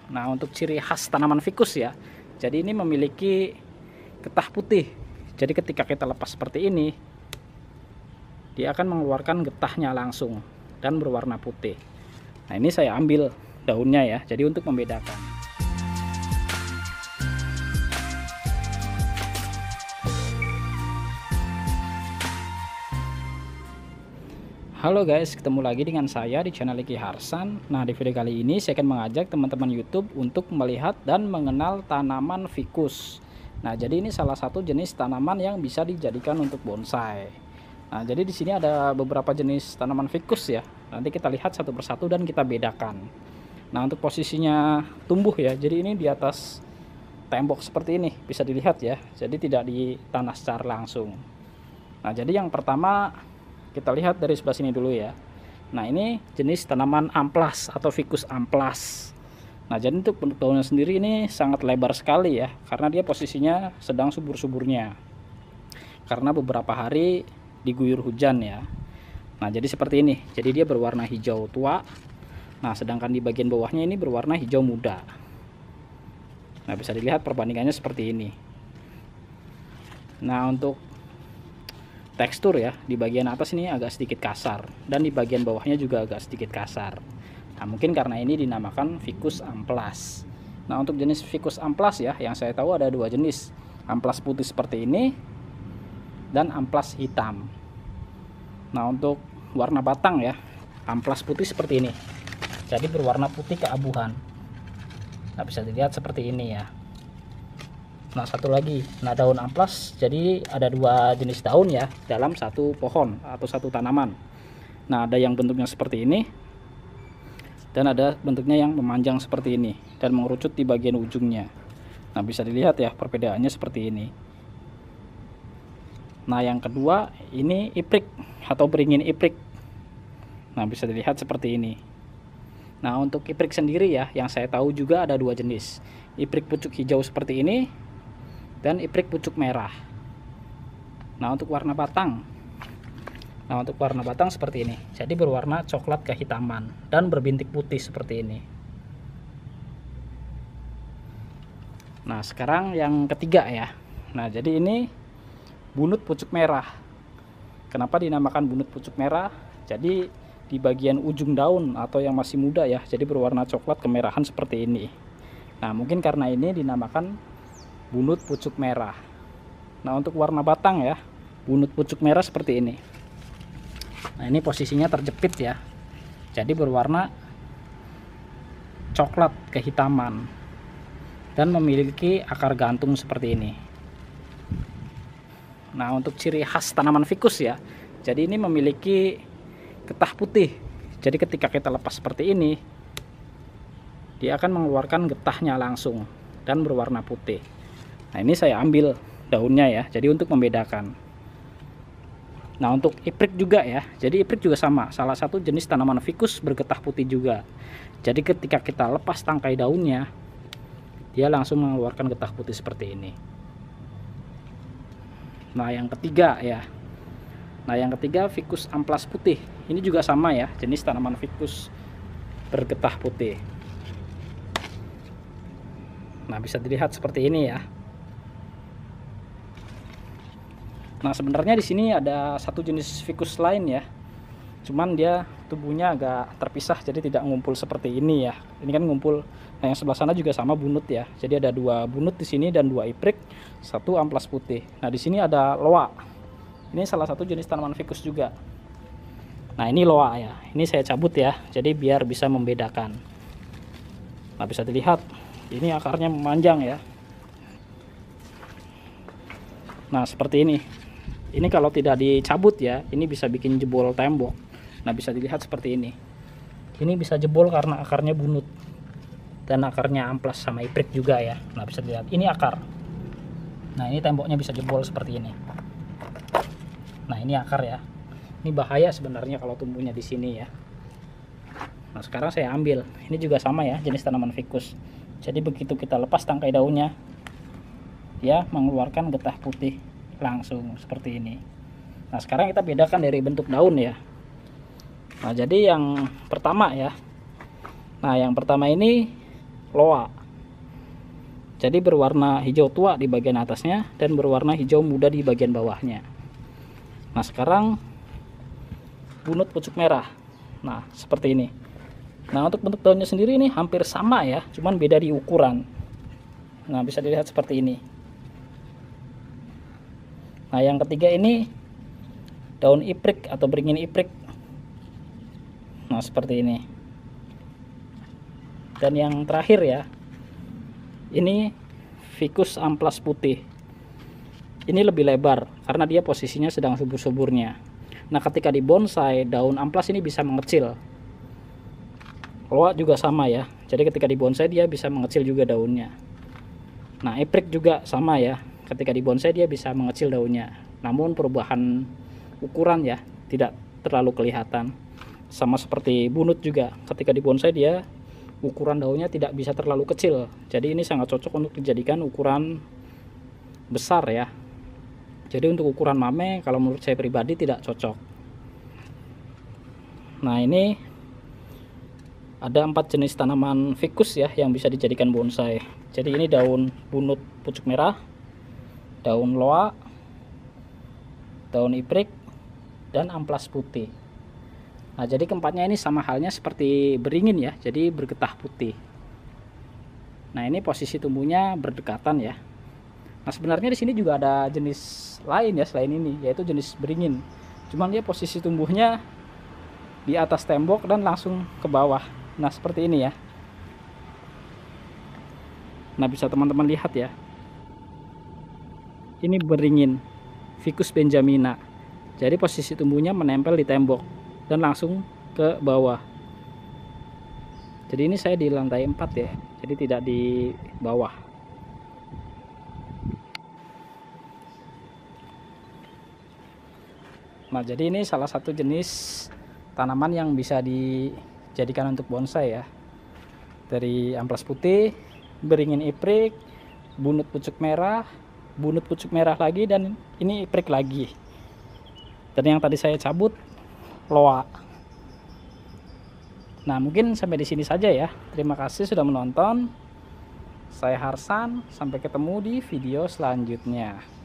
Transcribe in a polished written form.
Nah, untuk ciri khas tanaman ficus ya, jadi ini memiliki getah putih. Jadi ketika kita lepas seperti ini, dia akan mengeluarkan getahnya langsung dan berwarna putih. Nah, ini saya ambil daunnya ya, jadi untuk membedakan. Halo guys, ketemu lagi dengan saya di channel Iki Harsan. Nah, di video kali ini saya akan mengajak teman-teman YouTube untuk melihat dan mengenal tanaman ficus. Nah, jadi ini salah satu jenis tanaman yang bisa dijadikan untuk bonsai. Nah, jadi di sini ada beberapa jenis tanaman ficus ya. Nanti kita lihat satu persatu dan kita bedakan. Nah, untuk posisinya tumbuh ya. Jadi ini di atas tembok seperti ini, bisa dilihat ya. Jadi tidak di tanah secara langsung. Nah, jadi yang pertama kita lihat dari sebelah sini dulu ya. Nah, ini jenis tanaman amplas atau ficus amplas. Nah, jadi untuk bentuk daunnya sendiri ini sangat lebar sekali ya, karena dia posisinya sedang subur-suburnya. Karena beberapa hari diguyur hujan ya. Nah, jadi seperti ini. Jadi dia berwarna hijau tua. Nah, sedangkan di bagian bawahnya ini berwarna hijau muda. Nah, bisa dilihat perbandingannya seperti ini. Nah, untuk tekstur ya, di bagian atas ini agak sedikit kasar dan di bagian bawahnya juga agak sedikit kasar. Nah, mungkin karena ini dinamakan ficus amplas. Nah, untuk jenis ficus amplas ya, yang saya tahu ada dua jenis, amplas putih seperti ini dan amplas hitam. Nah, untuk warna batang ya, amplas putih seperti ini, jadi berwarna putih keabuhan. Nah, bisa dilihat seperti ini ya. Nah, satu lagi, nah daun amplas, jadi ada dua jenis daun ya dalam satu pohon atau satu tanaman. Nah, ada yang bentuknya seperti ini dan ada bentuknya yang memanjang seperti ini dan mengerucut di bagian ujungnya. Nah, bisa dilihat ya perbedaannya seperti ini. Nah, yang kedua ini iprik atau beringin iprik. Nah, bisa dilihat seperti ini. Nah, untuk iprik sendiri ya, yang saya tahu juga ada dua jenis, iprik pucuk hijau seperti ini dan iprik pucuk merah. Nah, untuk warna batang, seperti ini, jadi berwarna coklat kehitaman dan berbintik putih seperti ini. Nah, sekarang yang ketiga ya. Nah, jadi ini bunut pucuk merah. Kenapa dinamakan bunut pucuk merah? Jadi di bagian ujung daun atau yang masih muda ya, jadi berwarna coklat kemerahan seperti ini. Nah, mungkin karena ini dinamakan bunut pucuk merah. Nah, untuk warna batang ya, bunut pucuk merah seperti ini. Nah, ini posisinya terjepit ya, jadi berwarna coklat kehitaman dan memiliki akar gantung seperti ini. Nah, untuk ciri khas tanaman ficus ya, jadi ini memiliki getah putih. Jadi ketika kita lepas seperti ini, dia akan mengeluarkan getahnya langsung dan berwarna putih. Nah, ini saya ambil daunnya ya, jadi untuk membedakan. Nah, untuk iprik juga ya, jadi iprik juga sama, salah satu jenis tanaman ficus bergetah putih juga. Jadi ketika kita lepas tangkai daunnya, dia langsung mengeluarkan getah putih seperti ini. Nah, yang ketiga ya, ficus amplas putih. Ini juga sama ya, jenis tanaman ficus bergetah putih. Nah, bisa dilihat seperti ini ya. Nah, sebenarnya di sini ada satu jenis ficus lain ya, cuman dia tubuhnya agak terpisah, jadi tidak ngumpul seperti ini ya. Ini kan ngumpul. Nah, yang sebelah sana juga sama bunut ya, jadi ada dua bunut di sini dan dua iprik, satu amplas putih. Nah, di sini ada loa. Ini salah satu jenis tanaman ficus juga. Nah, ini loa ya, ini saya cabut ya, jadi biar bisa membedakan. Nah, bisa dilihat ini akarnya memanjang ya. Nah, seperti ini. Ini kalau tidak dicabut ya, ini bisa bikin jebol tembok. Nah, bisa dilihat seperti ini. Ini bisa jebol karena akarnya bunut dan akarnya amplas sama iprik juga ya. Nah, bisa dilihat ini akar. Nah, ini temboknya bisa jebol seperti ini. Nah, ini akar ya. Ini bahaya sebenarnya kalau tumbuhnya di sini ya. Nah, sekarang saya ambil. Ini juga sama ya, jenis tanaman ficus. Jadi begitu kita lepas tangkai daunnya, dia mengeluarkan getah putih langsung seperti ini. Nah, sekarang kita bedakan dari bentuk daun ya. Nah, jadi yang pertama ya, nah yang pertama ini loa. Jadi berwarna hijau tua di bagian atasnya dan berwarna hijau muda di bagian bawahnya. Nah sekarang bunut pucuk merah. Nah seperti ini. Nah untuk bentuk daunnya sendiri ini hampir sama ya, cuman beda di ukuran. Nah bisa dilihat seperti ini. Nah yang ketiga ini daun iprik atau beringin iprik. Nah seperti ini. Dan yang terakhir ya, ini ficus amplas putih. Ini lebih lebar karena dia posisinya sedang subur-suburnya. Nah ketika dibonsai, daun amplas ini bisa mengecil. Loa juga sama ya, jadi ketika dibonsai dia bisa mengecil juga daunnya. Nah iprik juga sama ya, ketika dibonsai dia bisa mengecil daunnya, namun perubahan ukuran ya tidak terlalu kelihatan. Sama seperti bunut juga, ketika dibonsai dia ukuran daunnya tidak bisa terlalu kecil, jadi ini sangat cocok untuk dijadikan ukuran besar ya. Jadi untuk ukuran mame kalau menurut saya pribadi tidak cocok. Nah ini ada 4 jenis tanaman ficus ya yang bisa dijadikan bonsai. Jadi ini daun bunut pucuk merah, daun loa, daun iprik, dan amplas putih. Nah jadi keempatnya ini sama halnya seperti beringin ya, jadi bergetah putih. Nah ini posisi tumbuhnya berdekatan ya. Nah sebenarnya di sini juga ada jenis lain ya selain ini, yaitu jenis beringin. Cuman dia posisi tumbuhnya di atas tembok dan langsung ke bawah. Nah seperti ini ya. Nah bisa teman-teman lihat ya. Ini beringin Ficus benjamina. Jadi posisi tumbuhnya menempel di tembok dan langsung ke bawah. Jadi ini saya di lantai 4 ya, jadi tidak di bawah. Nah jadi ini salah satu jenis tanaman yang bisa dijadikan untuk bonsai ya. Dari amplas putih, beringin iprik, bunut pucuk merah lagi, dan ini iprik lagi. Dan yang tadi saya cabut loa. Nah mungkin sampai di sini saja ya. Terima kasih sudah menonton. Saya Harsan, sampai ketemu di video selanjutnya.